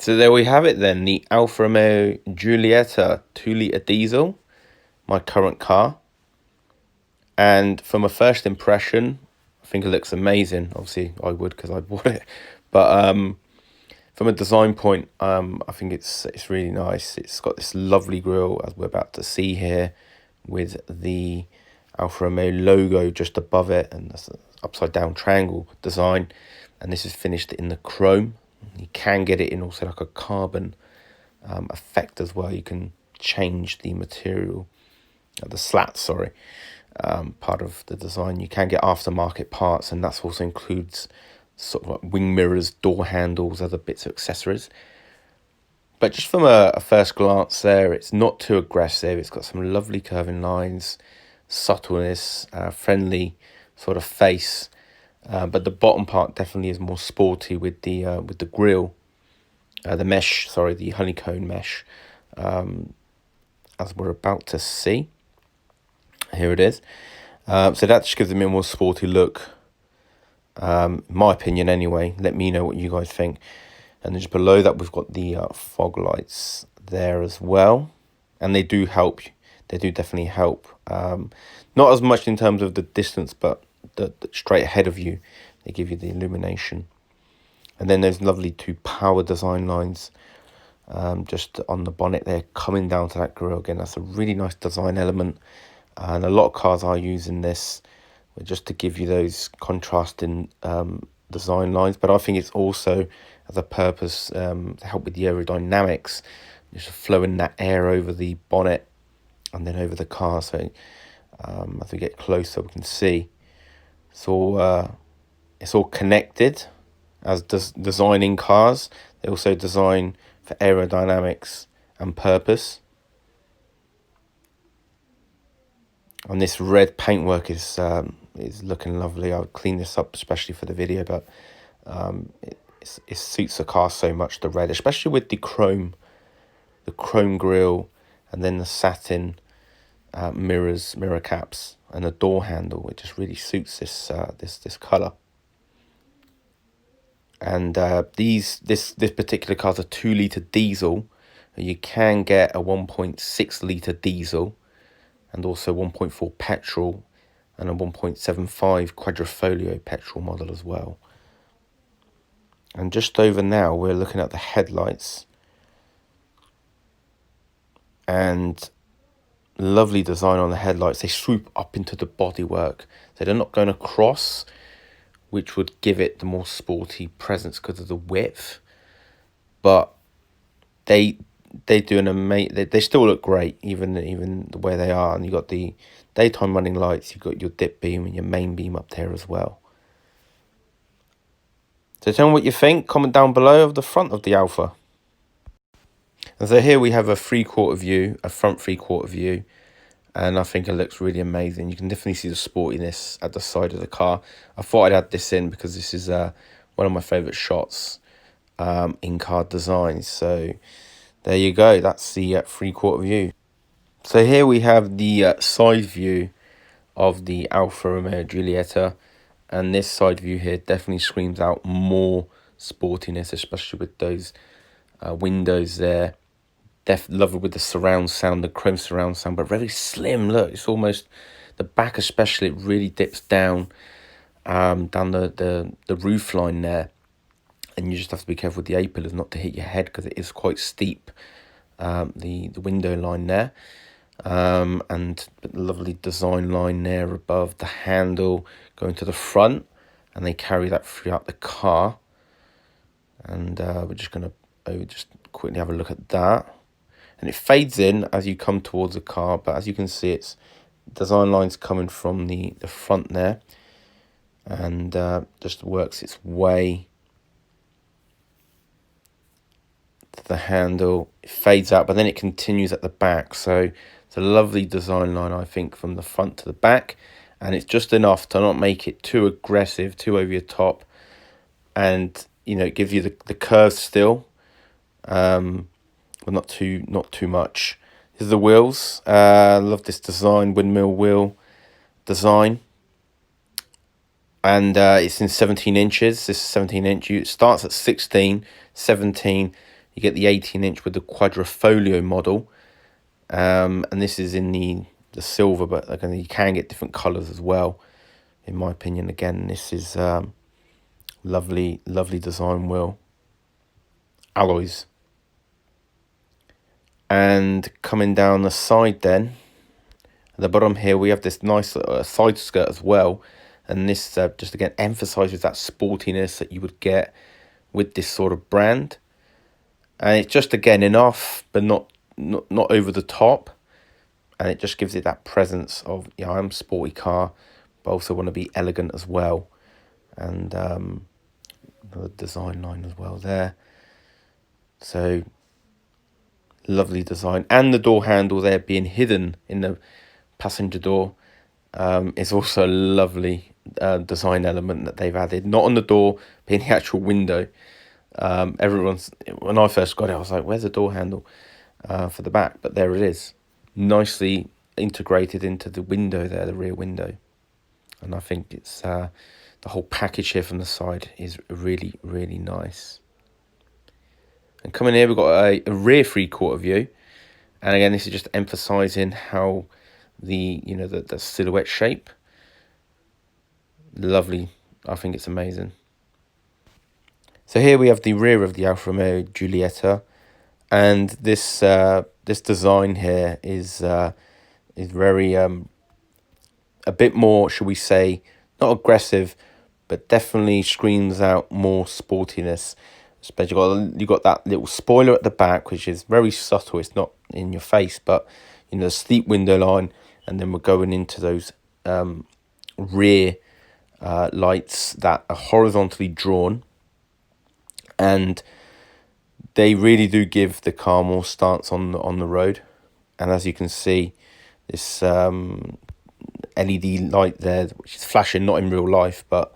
So there we have it then, the Alfa Romeo Giulietta 2-litre diesel, my current car. And from a first impression, I think it looks amazing. Obviously, I would because I bought it. But from a design point, I think it's really nice. It's got this lovely grille, as we're about to see here, with the Alfa Romeo logo just above it, and that's an upside down triangle design. And this is finished in the chrome. You can get it in also like a carbon effect as well. You can change the material, the slats, sorry, part of the design. You can get aftermarket parts, and that also includes sort of like wing mirrors, door handles, other bits of accessories. But just from a first glance there, it's not too aggressive. It's got some lovely curving lines, subtleness, friendly sort of face. But the bottom part definitely is more sporty with the grille, the mesh, sorry, the honeycomb mesh, as we're about to see. Here it is. So that just gives them a more sporty look, in my opinion anyway. Let me know what you guys think. And then just below that, we've got the fog lights there as well. And they do help. They do definitely help. Not as much in terms of the distance, but the straight ahead of you, they give you the illumination. And then there's lovely two power design lines just on the bonnet there, coming down to that grille. Again, that's a really nice design element. And a lot of cars are using this just to give you those contrasting design lines. But I think it's also as a purpose to help with the aerodynamics, just flowing that air over the bonnet and then over the car. So as we get closer, we can see it's all connected. As designing cars, they also design for aerodynamics and purpose. And this red paintwork is looking lovely. I'll clean this up especially for the video, but it suits the car so much, the red, especially with the chrome grille, and then the satin mirror caps, and the door handle. It just really suits this colour. And this particular car is a 2-litre diesel. You can get a 1.6-litre diesel, and also 1.4 petrol, and a 1.75 quadrifolio petrol model as well. And just over now, we're looking at the headlights. And lovely design on the headlights. They swoop up into the bodywork, so they're not going across, which would give it the more sporty presence because of the width. But they do an amazing. They still look great, even the way they are. And you got the daytime running lights. You've got your dip beam and your main beam up there as well. So tell me what you think. Comment down below of the front of the Alfa. And so here we have a 3/4 view, a front 3/4 view. And I think it looks really amazing. You can definitely see the sportiness at the side of the car. I thought I'd add this in because this is one of my favourite shots in car designs. So there you go. That's the 3/4 view. So here we have the side view of the Alfa Romeo Giulietta. And this side view here definitely screams out more sportiness, especially with those windows there. Love it with the surround sound, the chrome surround sound, but very slim. Look, it's almost the back, especially. It really dips down, down the roof line there, and you just have to be careful with the A pillars not to hit your head because it is quite steep. The window line there, and the lovely design line there above the handle going to the front, and they carry that throughout the car. And we're just gonna just quickly have a look at that. And it fades in as you come towards the car, but as you can see, it's design lines coming from the front there, and just works its way to the handle. It fades out, but then it continues at the back. So it's a lovely design line, I think, from the front to the back, and it's just enough to not make it too aggressive, too over your top, and it gives you the curve still. But not too much. This is the wheels. Love this design, windmill wheel design. And it's in 17 inches. This is 17 inch. It starts at 16, 17. You get the 18-inch with the quadrifolio model, and this is in the silver, but again, you can get different colours as well. In my opinion, again, this is lovely design wheel. Alloys. And coming down the side then, at the bottom here, we have this nice side skirt as well. And this just again emphasises that sportiness that you would get with this sort of brand. And it's just again enough, but not over the top. And it just gives it that presence of, yeah, I'm a sporty car, but also want to be elegant as well. And the design line as well there. So lovely design. And the door handle there being hidden in the passenger door is also a lovely design element that they've added. Not on the door, but in the actual window. When I first got it, I was like, where's the door handle for the back? But there it is. Nicely integrated into the window there, the rear window. And I think it's the whole package here from the side is really, really nice. And coming here, we've got a rear 3/4 view. And again, this is just emphasising how the silhouette shape. Lovely. I think it's amazing. So here we have the rear of the Alfa Romeo Giulietta. And this design here is very a bit more, shall we say, not aggressive, but definitely screams out more sportiness. Especially you got that little spoiler at the back, which is very subtle. It's not in your face, but the steep window line, and then we're going into those rear lights that are horizontally drawn, and they really do give the car more stance on the road. And as you can see, this LED light there, which is flashing, not in real life, but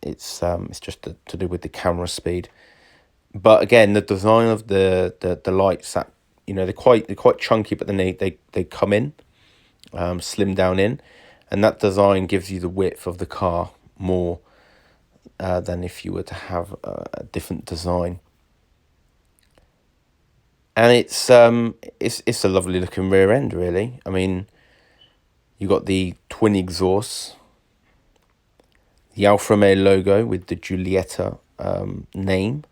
it's just to do with the camera speed. But again, the design of the lights, that they're quite chunky, but then they come in, slim down in, and that design gives you the width of the car more than if you were to have a different design. And it's a lovely looking rear end, really. I mean, you got the twin exhausts, the Alfa Romeo logo with the Giulietta name.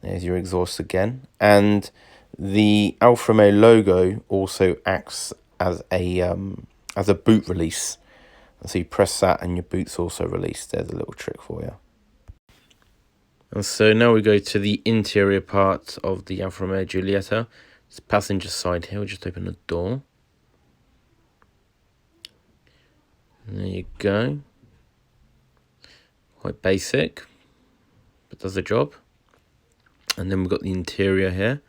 There's your exhaust again. And the Alfa Romeo logo also acts as a boot release. So you press that and your boot's also released. There's a little trick for you. And so now we go to the interior part of the Alfa Romeo Giulietta. It's passenger side here. We'll just open the door. And there you go. Quite basic, but does the job. And then we've got the interior here.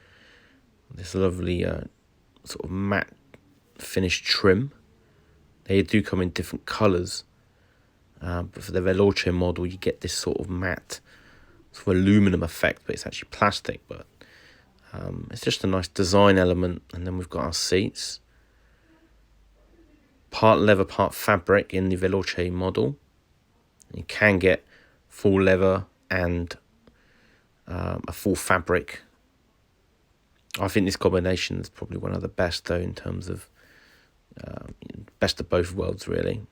This lovely sort of matte finish trim. They do come in different colours. But for the Veloce model, you get this sort of matte, sort of aluminum effect, but it's actually plastic. But it's just a nice design element. And then we've got our seats. Part leather, part fabric in the Veloce model. You can get full leather and a full fabric. I think this combination is probably one of the best, though, in terms of best of both worlds, really.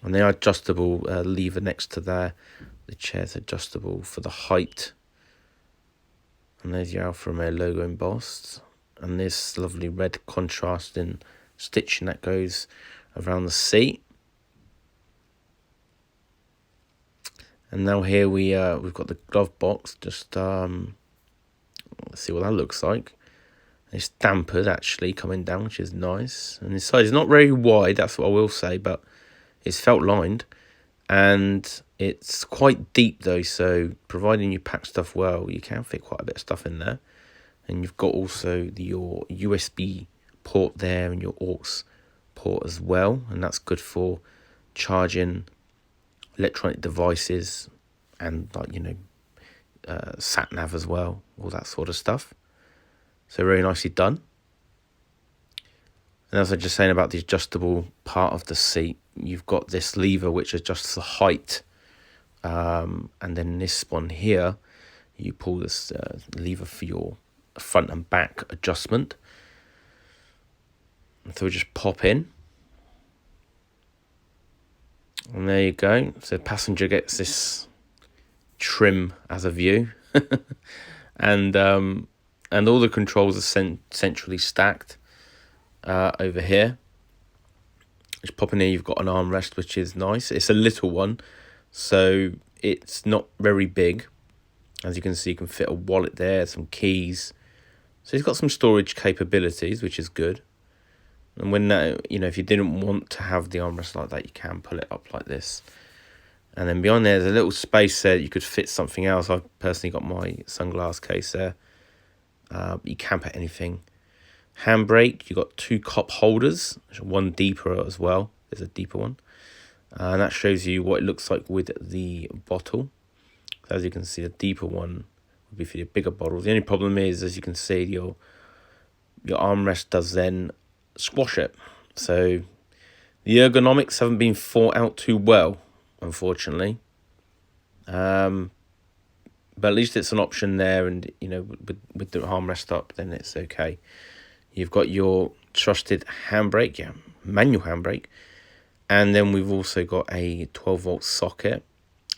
And the adjustable lever next to there, the chair's adjustable for the height. And there's your Alfa Romeo logo embossed. And this lovely red contrasting stitching that goes around the seat. And now here we've got the glove box. Just let's see what that looks like. It's dampered actually coming down, which is nice. And the side is not very wide, that's what I will say, but it's felt lined. And it's quite deep though, so providing you pack stuff well, you can fit quite a bit of stuff in there. And you've got also your USB port there and your aux port as well. And that's good for charging electronic devices and sat nav as well, all that sort of stuff. So very nicely done. And as I was just saying about the adjustable part of the seat, you've got this lever which adjusts the height and then this one here, you pull this lever for your front and back adjustment. And so we just pop in, and there you go. So passenger gets this trim as a view, and all the controls are centrally stacked over here. Just pop in here, you've got an armrest, which is nice. It's a little one, so it's not very big. As you can see, you can fit a wallet there, some keys. So it's got some storage capabilities, which is good. And when that, if you didn't want to have the armrest like that, you can pull it up like this. And then beyond there's a little space there that you could fit something else. I've personally got my sunglass case there. You can put anything. Handbrake, you've got 2 cup holders, one deeper as well. There's a deeper one. And that shows you what it looks like with the bottle. So as you can see, the deeper one would be for your bigger bottle. The only problem is, as you can see, your armrest does then squash it. So the ergonomics haven't been thought out too well, unfortunately. But at least it's an option there, and with the armrest up, then it's okay. You've got your trusted handbrake, manual handbrake, and then we've also got a 12-volt socket.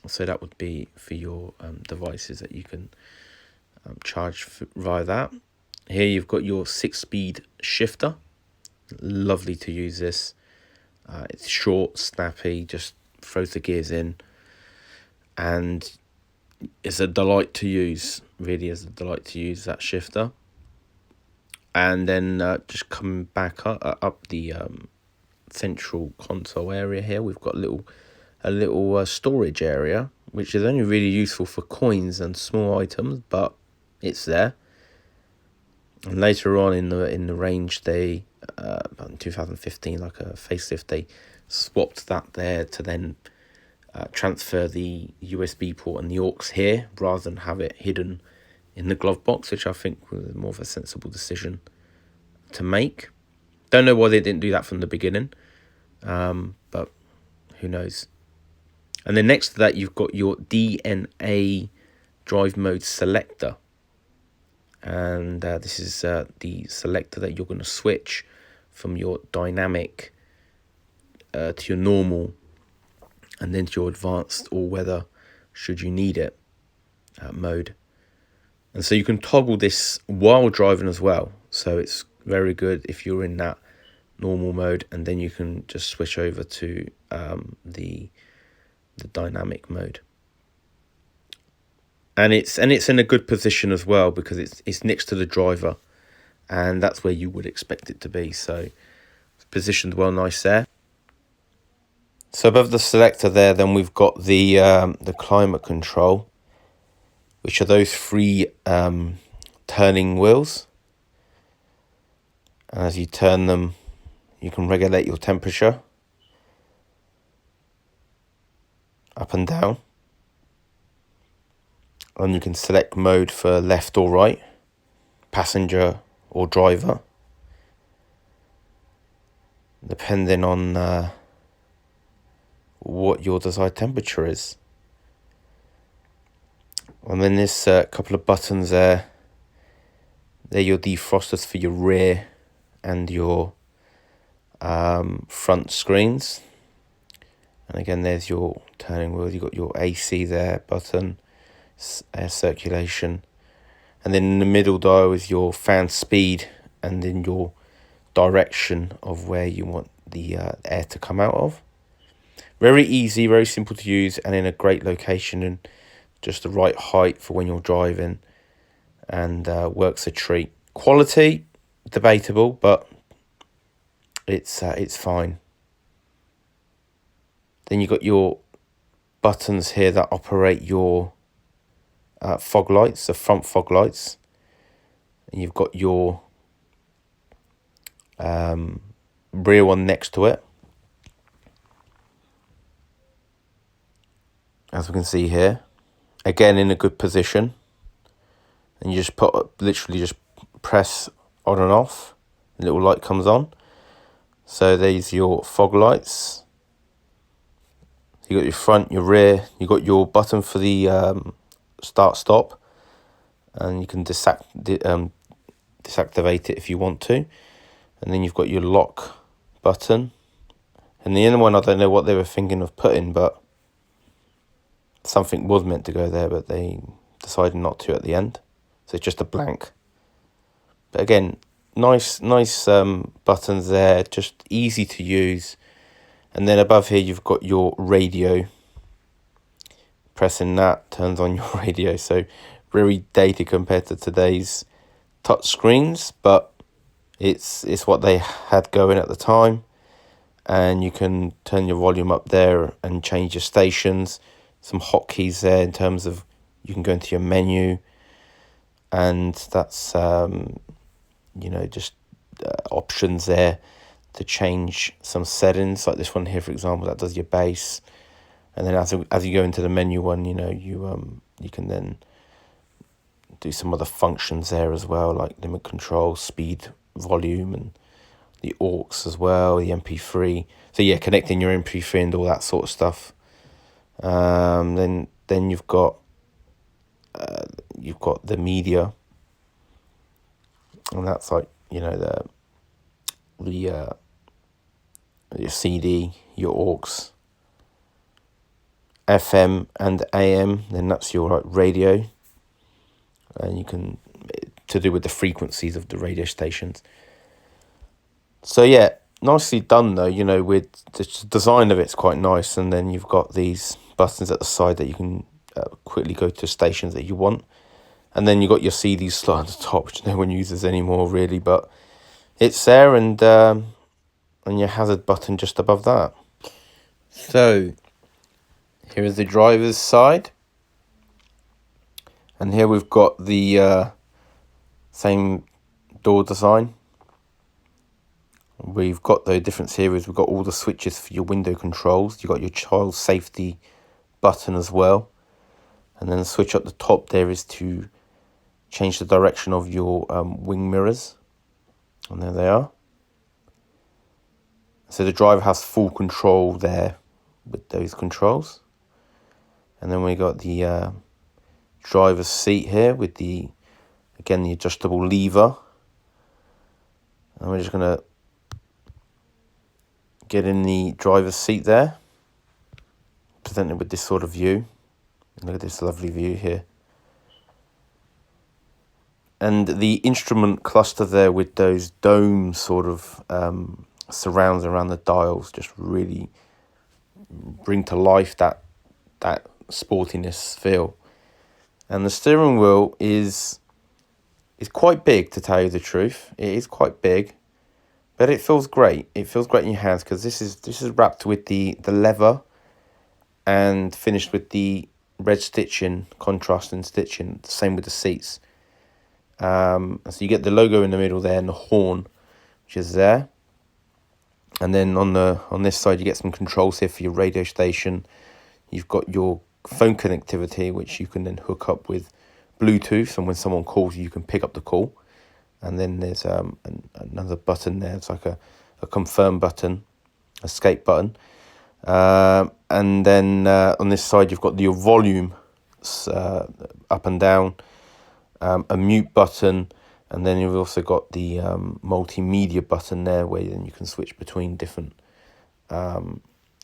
So that would be for your devices that you can charge via that. Here you've got your 6-speed shifter. Lovely to use this. It's short, snappy, just throws the gears in, and it's a delight to use. Really is a delight to use that shifter. And then just coming back up the central console area here, we've got a little storage area, which is only really useful for coins and small items, but it's there. And later on in the range, they about in 2015, like a facelift, they swapped that there to then transfer the USB port and the aux here, rather than have it hidden in the glove box, which I think was more of a sensible decision to make. Don't know why they didn't do that from the beginning, but who knows. And then next to that, you've got your DNA drive mode selector. And this is the selector that you're going to switch from your dynamic to your normal, and then to your advanced all-weather, should you need it, mode. And so you can toggle this while driving as well. So it's very good if you're in that normal mode, and then you can just switch over to the dynamic mode. And it's in a good position as well, because it's next to the driver, and that's where you would expect it to be. So it's positioned well, nice there. So above the selector there, then we've got the climate control, which are those 3 turning wheels. And as you turn them, you can regulate your temperature up and down. And you can select mode for left or right, passenger or driver, depending on what your desired temperature is. And then there's a couple of buttons there. They're your defrosters for your rear and your front screens. And again, there's your turning wheel. You've got your AC there button, air circulation. And then in the middle dial is your fan speed, and then your direction of where you want the air to come out of. Very easy, very simple to use, and in a great location, and just the right height for when you're driving, and works a treat. Quality, debatable, but it's fine. Then you've got your buttons here that operate your fog lights, the front fog lights. And you've got your rear one next to it. As we can see here, again in a good position. And you just literally just press on and off, the little light comes on. So there's your fog lights. You got your front, your rear. You got your button for the start stop, and you can deactivate it if you want to. And then you've got your lock button. And the other one, I don't know what they were thinking of putting, but something was meant to go there, but they decided not to at the end. So it's just a blank. But again, nice buttons there, just easy to use. And then above here, you've got your radio. Pressing that turns on your radio. So very dated compared to today's touch screens, but it's what they had going at the time. And you can turn your volume up there and change your stations. Some hotkeys there in terms of you can go into your menu, and that's just options there to change some settings, like this one here, for example, that does your bass. And then as you go into the menu one, you can then do some other functions there as well, like limit control, speed, volume, and the aux as well, the MP3. So yeah, connecting your MP3 and all that sort of stuff. Then you've got the media, and that's like your CD, your aux, FM and AM. Then that's your radio, and you can to do with the frequencies of the radio stations. So yeah, nicely done though. With the design of it's quite nice, and then you've got these buttons at the side that you can quickly go to stations that you want. And then you got your CD slot at the top, which no one uses anymore really, but it's there, and your hazard button just above that. So here is the driver's side, and here we've got the same door design. We've got the difference here is we've got all the switches for your window controls. You've got your child safety button as well, and then the switch at the top there is to change the direction of your wing mirrors, and there they are. So the driver has full control there with those controls. And then we got the driver's seat here with the adjustable lever. And we're just going to get in the driver's seat there, presented with this sort of view. Look at this lovely view here. And the instrument cluster there with those dome sort of surrounds around the dials just really bring to life that sportiness feel. And the steering wheel is quite big, to tell you the truth. It is quite big, but it feels great. It feels great in your hands because this is wrapped with the leather and finished with the red stitching, contrasting stitching. Same with the seats. So you get the logo in the middle there and the horn, which is there. And then on this side you get some controls here for your radio station. You've got your phone connectivity, which you can then hook up with Bluetooth, and when someone calls you, you can pick up the call. And then there's another button there. It's like a confirm button, escape button. And then on this side you've got your volume up and down, a mute button, and then you've also got the multimedia button there, where then you can switch between different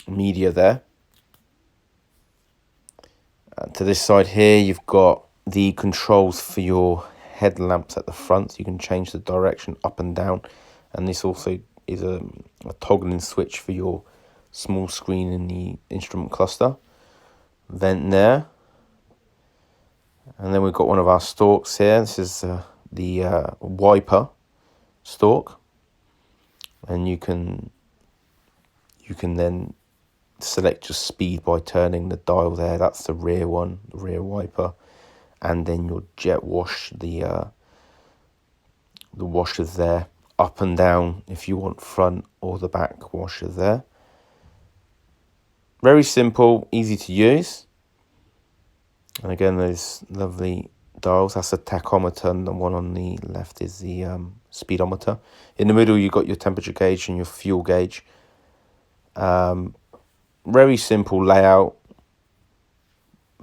media there. To this side here, you've got the controls for your headlamps at the front. So you can change the direction up and down, and this also is a toggling switch for your small screen in the instrument cluster. Vent there. And then we've got one of our stalks here. This is the wiper stalk, and you can then select your speed by turning the dial there. That's the rear one, the rear wiper, and then your jet wash, the washers there, up and down if you want front or the back washers there. Very simple, easy to use. And again, those lovely dials. That's a tachometer, and the one on the left is the speedometer. In the middle, you've got your temperature gauge and your fuel gauge. very simple layout.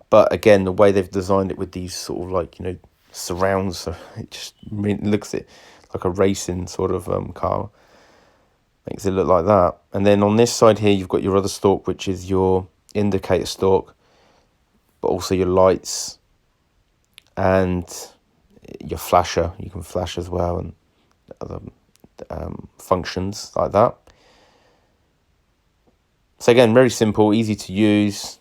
But again, the way they've designed it with these sort of like, you know, surrounds, so it just looks it like a racing sort of car. Makes it look like that. And then on this side here, you've got your other stalk, which is your indicator stalk, but also your lights and your flasher. You can flash as well, and other functions like that. So again, very simple, easy to use.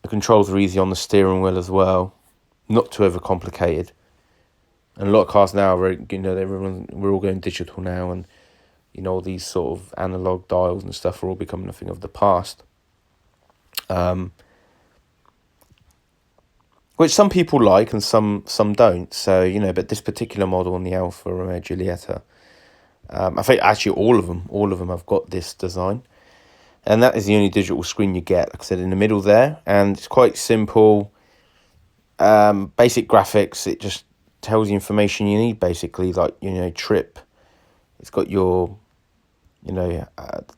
The controls are easy on the steering wheel as well, not too overcomplicated. And a lot of cars now are very, you know, we're all going digital now, and you know, all these sort of analog dials and stuff are all becoming a thing of the past. Which some people like and some don't. So, you know, but this particular model on the Alfa Romeo Giulietta, I think actually all of them have got this design. And that is the only digital screen you get, like I said, in the middle there. And it's quite simple, basic graphics. It just tells you information you need, basically, like, you know, trip. It's got your, you know,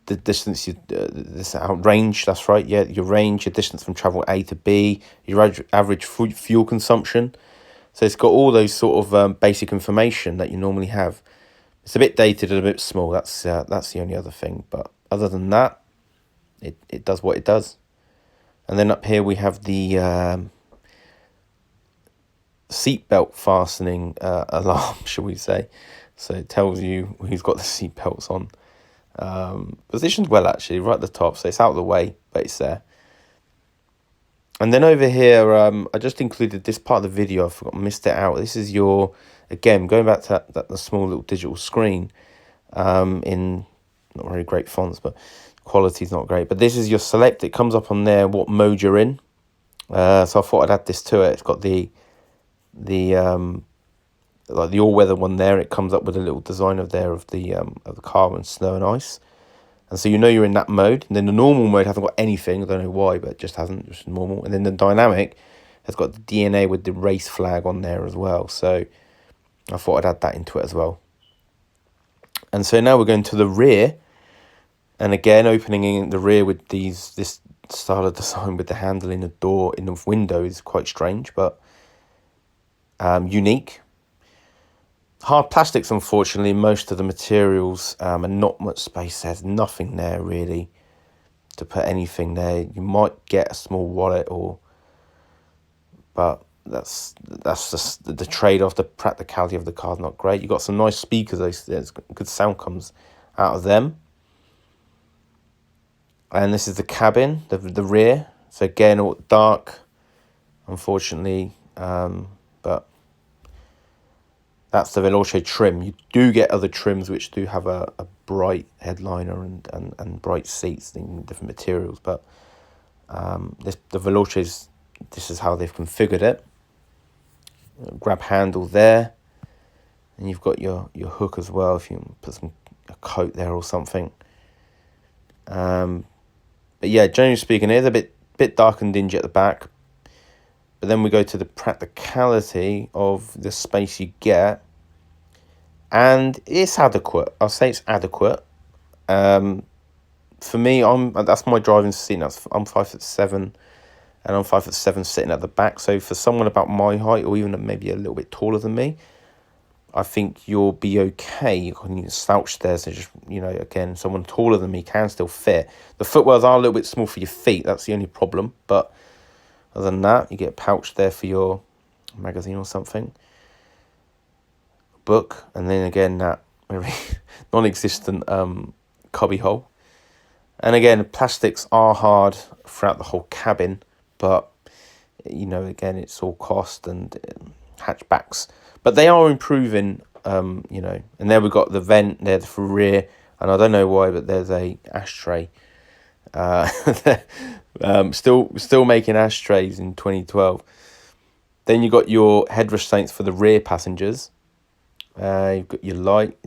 the distance, this range, that's right, yeah, your range, your distance from travel A to B, your average fuel consumption. So it's got all those sort of basic information that you normally have. It's a bit dated and a bit small, that's the only other thing. But other than that, it does what it does. And then up here we have the seatbelt fastening alarm, shall we say. So it tells you who's got the seatbelts on. Positioned well, actually, right at the top, so it's out of the way, but it's there. And then over here, I just included this part of the video. I forgot, missed it out. This is your, again, going back to the small little digital screen, in not very great fonts, but quality's not great. But this is your select. It comes up on there what mode you're in. So I thought I'd add this to it. It's got the like the all-weather one there. It comes up with a little design of the car and snow and ice. And so you know you're in that mode. And then the normal mode hasn't got anything. I don't know why, but it just hasn't. Just normal. And then the dynamic has got the DNA with the race flag on there as well. So I thought I'd add that into it as well. And so now we're going to the rear. And again, opening in the rear with this style of design with the handle in the door, in the window is quite strange, but unique. Hard plastics, unfortunately, most of the materials, and not much space. There's nothing there really to put anything there. You might get a small wallet, but that's just the trade-off. The practicality of the car is not great. You've got some nice speakers. There's good sound comes out of them. And this is the cabin, the rear. So again, all dark, unfortunately, but that's the Veloce trim. You do get other trims which do have a bright headliner and bright seats in different materials, but the Veloce's, this is how they've configured it. Grab handle there, and you've got your hook as well if you put a coat there or something. But yeah, generally speaking, it is a bit dark and dingy at the back. But then we go to the practicality of the space you get, and it's adequate. I'll say it's adequate. For me, that's my driving seat. I'm 5'7", and I'm 5'7" sitting at the back. So for someone about my height, or even maybe a little bit taller than me, I think you'll be okay. You can slouch there, so just, you know, again, someone taller than me can still fit. The footwells are a little bit small for your feet. That's the only problem. But other than that, you get a pouch there for your magazine or something, book, and then again that very non-existent cubby hole. And again, plastics are hard throughout the whole cabin, but you know, again, it's all cost and hatchbacks. But they are improving, you know. And there we've got the vent there for rear. And I don't know why, but there's a ashtray. Still making ashtrays in 2012. Then you've got your head restraints for the rear passengers. You've got your light.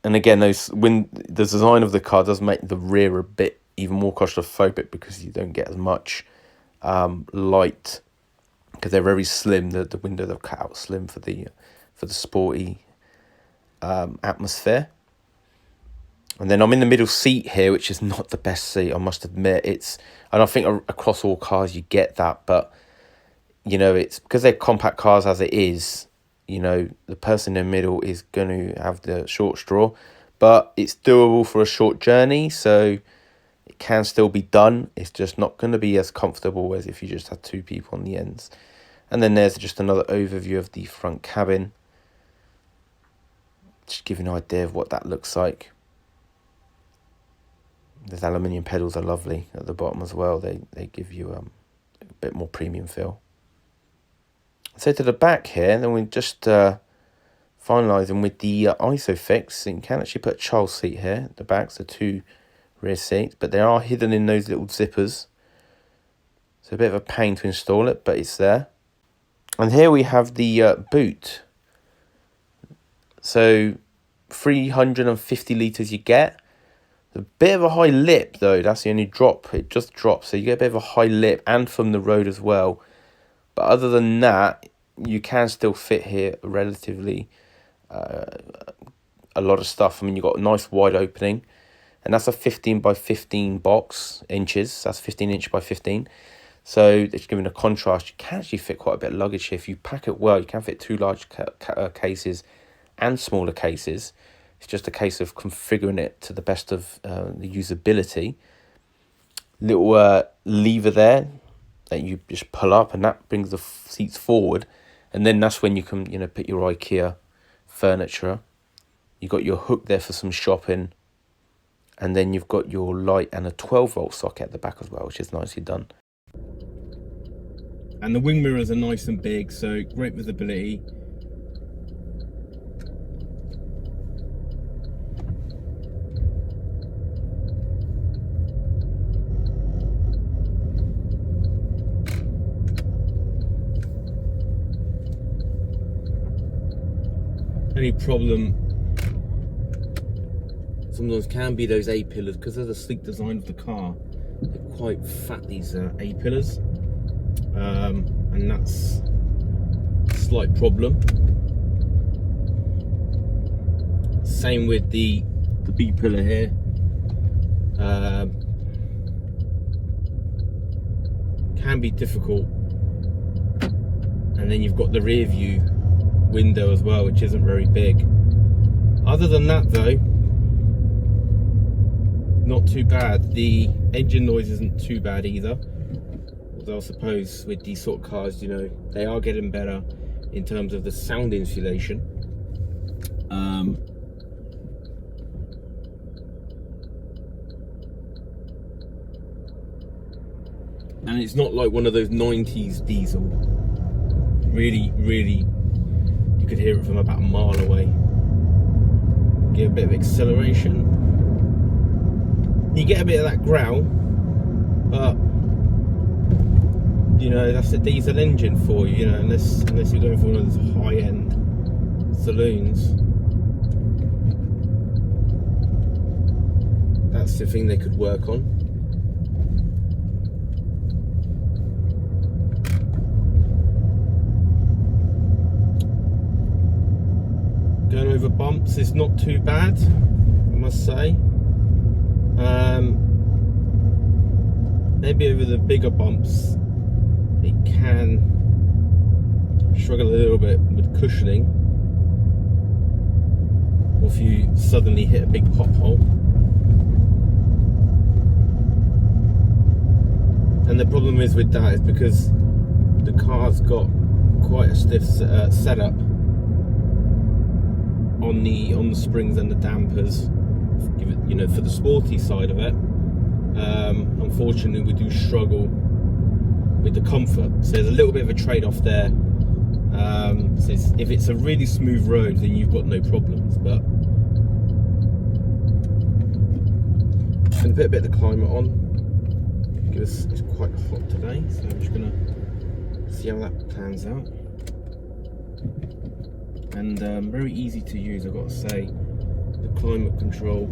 And again, the design of the car does make the rear a bit even more claustrophobic because you don't get as much light, because they're very slim. The window they've cut out slim for the sporty atmosphere. And then I'm in the middle seat here, which is not the best seat, I must admit. And I think across all cars you get that, but you know, it's because they're compact cars as it is, you know, the person in the middle is going to have the short straw, but it's doable for a short journey, so it can still be done. It's just not going to be as comfortable as if you just had two people on the ends. And then there's just another overview of the front cabin, just give you an idea of what that looks like. Those aluminium pedals are lovely at the bottom as well. They give you a bit more premium feel. So to the back here, then we're just finalising with the ISOFIX. So you can actually put a child seat here at the back, so two rear seats, but they are hidden in those little zippers. So a bit of a pain to install it, but it's there. And here we have the boot. So 350 litres you get. A bit of a high lip though, that's the only drop. It just drops, so you get a bit of a high lip and from the road as well. But other than that, you can still fit here relatively a lot of stuff. I mean, you've got a nice wide opening, and that's a 15 by 15 box inches. That's 15 inch by 15. So it's giving a contrast. You can actually fit quite a bit of luggage here. If you pack it well, you can fit two large cases and smaller cases. It's just a case of configuring it to the best of the usability. Little lever there that you just pull up, and that brings the seats forward, and then that's when you can, you know, put your IKEA furniture. You got your hook there for some shopping, and then you've got your light and a 12-volt socket at the back as well, which is nicely done. And the wing mirrors are nice and big, so great visibility. Only problem sometimes can be those A-pillars, because of the sleek design of the car. They're quite fat, these A-pillars, and that's a slight problem. Same with the B-pillar here. Can be difficult. And then you've got the rear view window as well, which isn't very big. Other than that though, not too bad. The engine noise isn't too bad either, although I suppose with these sort of cars, you know, they are getting better in terms of the sound insulation. And it's not like one of those 90s diesel. Really you could hear it from about a mile away. Give a bit of acceleration. You get a bit of that growl, but you know, that's a diesel engine for you, you know, unless you're going for one of those high-end saloons. That's the thing they could work on. Going over bumps is not too bad, I must say. Maybe over the bigger bumps it can struggle a little bit with cushioning, or if you suddenly hit a big pothole. And the problem is with that is because the car's got quite a stiff setup on the springs and the dampers, you know, for the sporty side of it. Unfortunately, we do struggle with the comfort, so there's a little bit of a trade-off there. So if it's a really smooth road, then you've got no problems, but I'm going to put a bit of the climate on. It's quite hot today, so I'm just going to see how that plans out. And very easy to use, I've got to say. The climate control.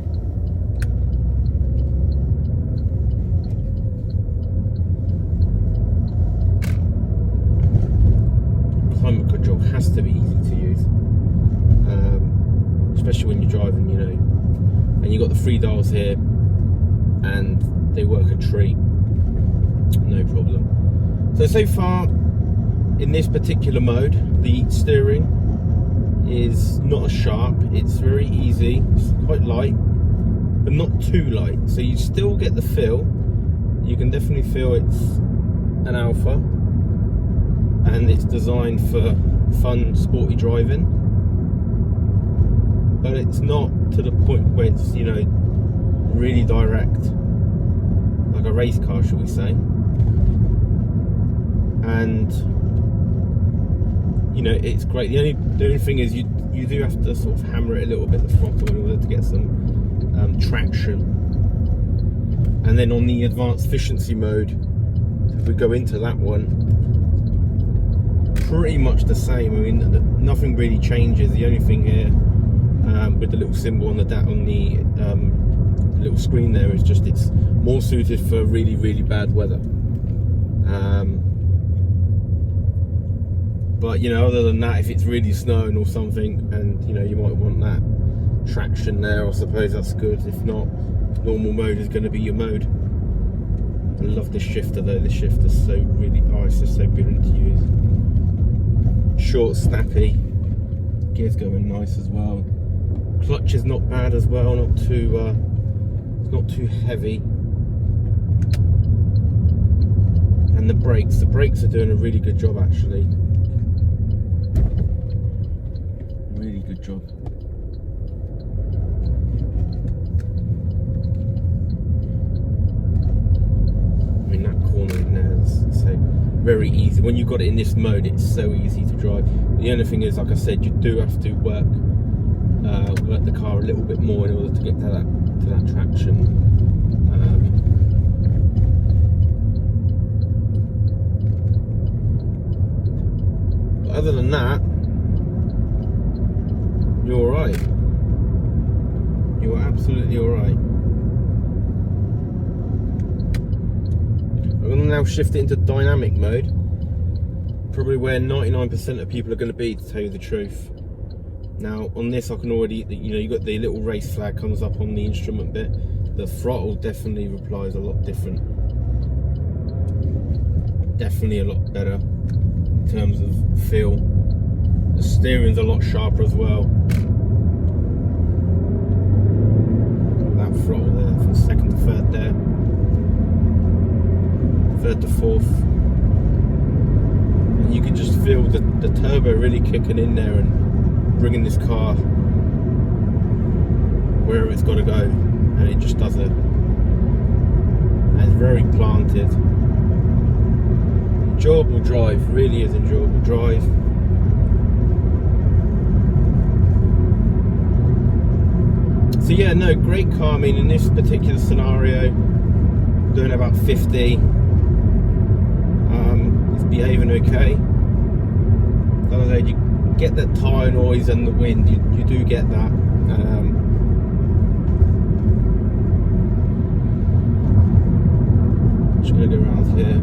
Climate control has to be easy to use, especially when you're driving, you know, and and you've got the 3 dials here, and they work a treat, no problem. So far in this particular mode, the steering is not as sharp. It's very easy, it's quite light, but not too light, so you still get the feel. You can definitely feel it's an Alfa, and it's designed for fun, sporty driving, but it's not to the point where it's, you know, really direct, like a race car, shall we say. And you know, it's great. The only thing is you do have to sort of hammer it a little bit, the throttle, in order to get some traction. And then on the advanced efficiency mode, if we go into that one, pretty much the same. I mean, nothing really changes. The only thing here, with the little symbol on the little screen there, is just it's more suited for really, really bad weather. But you know, other than that, if it's really snowing or something, and you know, you might want that traction there, I suppose that's good. If not, normal mode is going to be your mode. I love this shifter though. This shifter's so really, it's just so brilliant to use. Short, snappy, gears going nice as well. Clutch is not bad as well, not too it's not too heavy. And the brakes are doing a really good job, actually. Really good job. I mean, that corner in there is so very easy. When you've got it in this mode, it's so easy to drive. The only thing is, like I said, you do have to work the car a little bit more in order to get to that traction. But other than that, you're alright. You are absolutely alright. I'm going to now shift it into dynamic mode. Probably where 99% of people are going to be, to tell you the truth. Now on this, I can already, you know, you got the little race flag comes up on the instrument bit. The throttle definitely replies a lot different. Definitely a lot better in terms of feel. The steering's a lot sharper as well. That throttle there, from second to third there. Third to fourth. And you can just feel the turbo really kicking in there and bringing this car wherever it's got to go, and it just does it. And it's very planted. Enjoyable drive, really is enjoyable drive. So yeah, no, great car. I mean, in this particular scenario, doing about 50. It's behaving okay. Like I said, you get that tyre noise and the wind, you do get that. Just gonna go around here.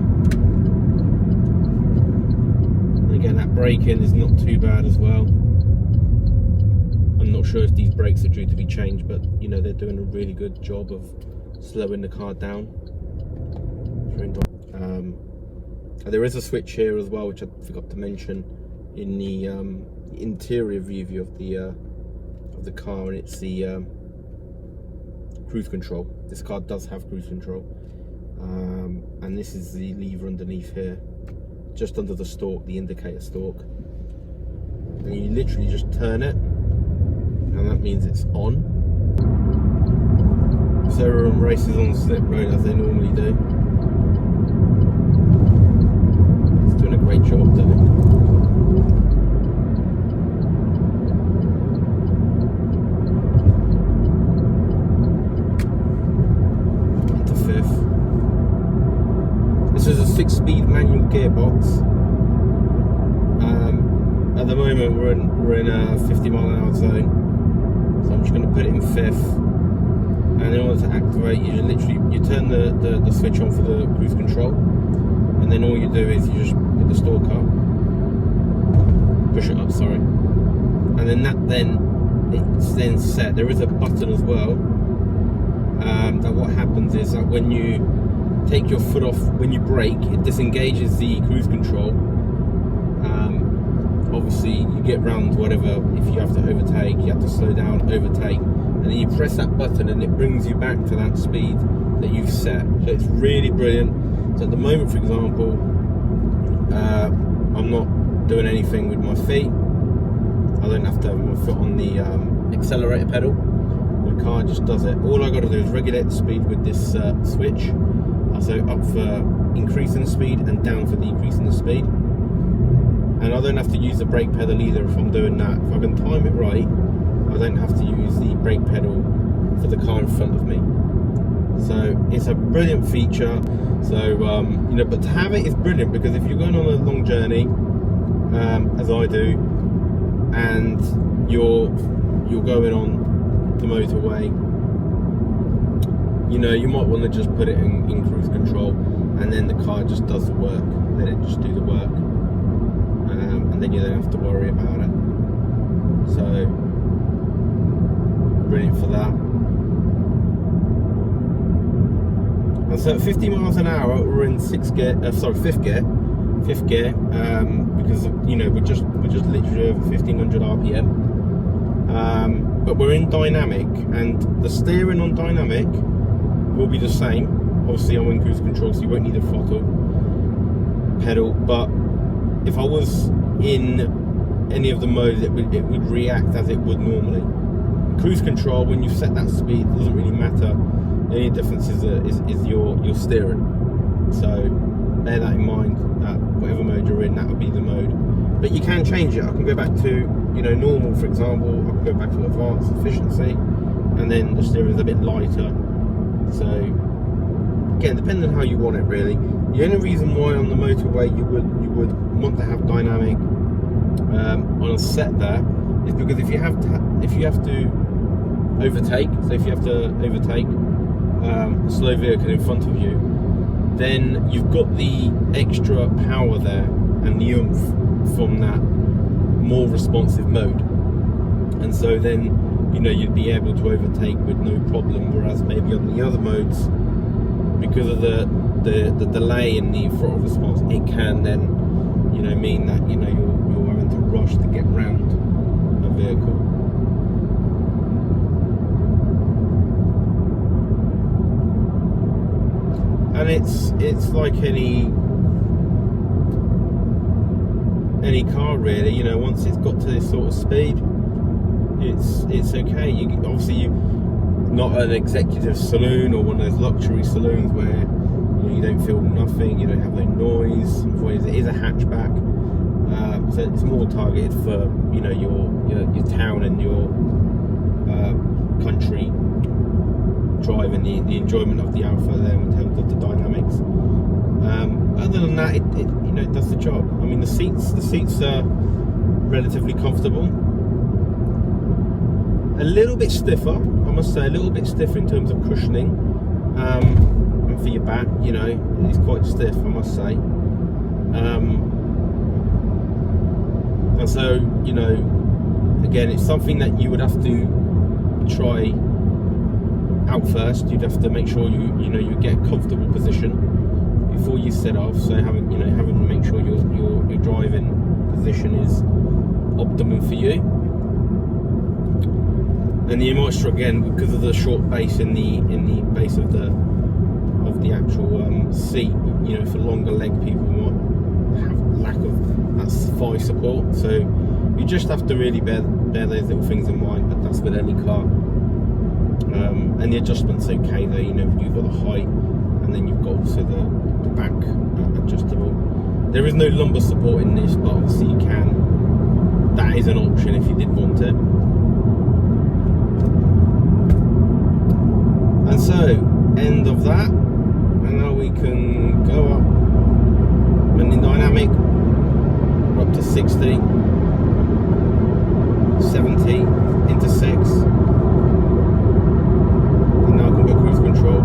And again, that braking is not too bad as well. I'm not sure if these brakes are due to be changed, but you know, they're doing a really good job of slowing the car down. There is a switch here as well, which I forgot to mention in the interior view of the car, and it's the cruise control. This car does have cruise control, and this is the lever underneath here, just under the stalk, the indicator stalk, and you literally just turn it, and that means it's on. So everyone races on the slip road as they normally do. It's doing a great job though. Into fifth. This is a 6-speed manual gearbox. At the moment we're in a 50-mile-an-hour zone, so I'm just going to put it in fifth. And in order to activate, you turn the switch on for the cruise control, and then all you do is you just put the stalk up, push it up, sorry, and then it's then set. There is a button as well that what happens is that when you take your foot off, when you brake, it disengages the cruise control. Obviously you get round whatever, if you have to overtake, you have to slow down, overtake, and then you press that button and it brings you back to that speed that you've set. So it's really brilliant. So at the moment, for example, I'm not doing anything with my feet. I don't have to have my foot on the accelerator pedal. The car just does it. All I got to do is regulate the speed with this switch. So up for increasing the speed and down for decreasing the speed. And I don't have to use the brake pedal either if I'm doing that. If I can time it right, I don't have to use the brake pedal for the car in front of me. So it's a brilliant feature. So you know, but to have it is brilliant, because if you're going on a long journey, as I do, and you're going on the motorway, you know, you might want to just put it in cruise control, and then the car just does the work. Let it just do the work. And then you don't have to worry about it. So brilliant for that. And so at 50 miles an hour, we're in fifth gear, because you know we're just literally over 1500 RPM. But we're in dynamic, and the steering on dynamic will be the same. Obviously, I'm in cruise control, so you won't need a throttle pedal. But if I was in any of the modes, it would react as it would normally. Cruise control, when you set that speed, it doesn't really matter. The only difference is your steering. So bear that in mind, that whatever mode you're in, that would be the mode. But you can change it. I can go back to, you know, normal, for example. I can go back to advanced efficiency, and then the steering is a bit lighter. So again, depending on how you want it, really. The only reason why on the motorway you would want to have dynamic on a set there is because if you have to overtake, so if you have to overtake a slow vehicle in front of you, then you've got the extra power there and the oomph from that more responsive mode, and so then, you know, you'd be able to overtake with no problem. Whereas maybe on the other modes, because of the delay in the throttle response, it can then, you know, mean that, you know, you're having to rush to get round a vehicle. And it's like any car, really. You know, once it's got to this sort of speed, it's okay. You not an executive saloon or one of those luxury saloons where, you know, you don't feel nothing, you don't have no noise. It is a hatchback, so it's more targeted for, you know, your town and your country driving, the enjoyment of the Alfa there in terms of the dynamics. Other than that, it you know, it does the job. I mean, the seats are relatively comfortable. A little bit stiffer, I must say, a little bit stiffer in terms of cushioning, and for your back, you know, it's quite stiff, I must say. And so, you know, again, it's something that you would have to try out first. You'd have to make sure you get a comfortable position before you set off. So having to make sure your driving position is optimum for you. And you might struggle again because of the short base in the base of the actual seat. You know, for longer leg people might have lack of that thigh support. So you just have to really bear those little things in mind. But that's with any car. And the adjustment's okay though. You know, you've got the height, and then you've got also the back adjustable. There is no lumbar support in this, but obviously you can. That is an option if you did want it. And so, end of that, and now we can go up, and in dynamic, we're up to 60, 70, into 6, and now I can go cruise control.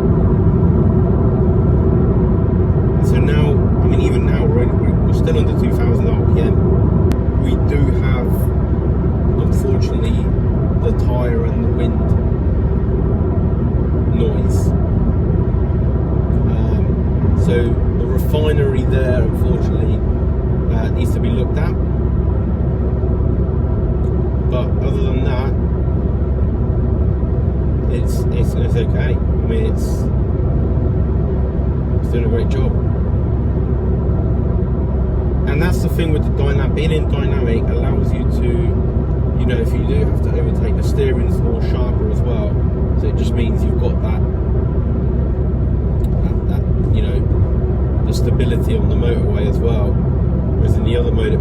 And so now, I mean, even now, we're still under 2000 RPM. We do have, unfortunately, the tyre and the wind noise stability there, unfortunately, needs to be looked at. But other than that, it's okay. I mean, it's doing a great job. And that's the thing with the dynamic. Being in dynamic allows you to, you know, if you do have to overtake, the steering's more sharper as well. So it just means you've got that you know, the stability on the motorway as well. Whereas in the other mode,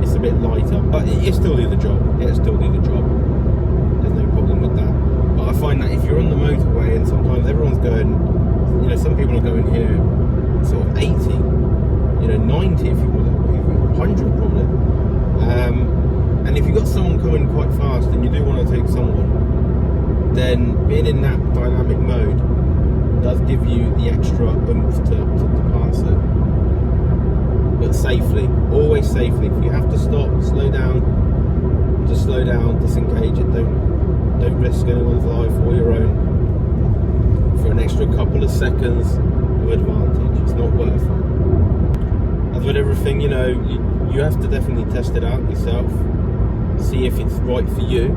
it's a bit lighter, but it still do the job. It'll still do the job. There's no problem with that. But I find that if you're on the motorway, and sometimes everyone's going, you know, some people are going here sort of 80, you know, 90 if you want, or even 100 probably. And if you've got someone coming quite fast and you do want to take someone, then being in that dynamic mode does give you the extra oomph to pass it. But safely, always safely. If you have to stop, slow down, just slow down, disengage it. Don't risk anyone's life or your own for an extra couple of seconds of advantage. It's not worth it. As with everything, you know, you have to definitely test it out yourself, see if it's right for you.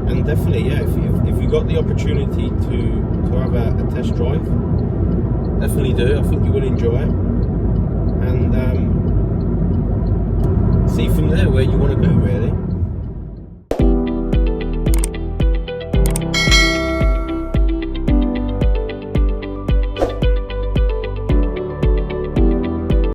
And definitely, yeah, if you got the opportunity to have a test drive, definitely do. I think you will enjoy it, and see from there where you want to go, really.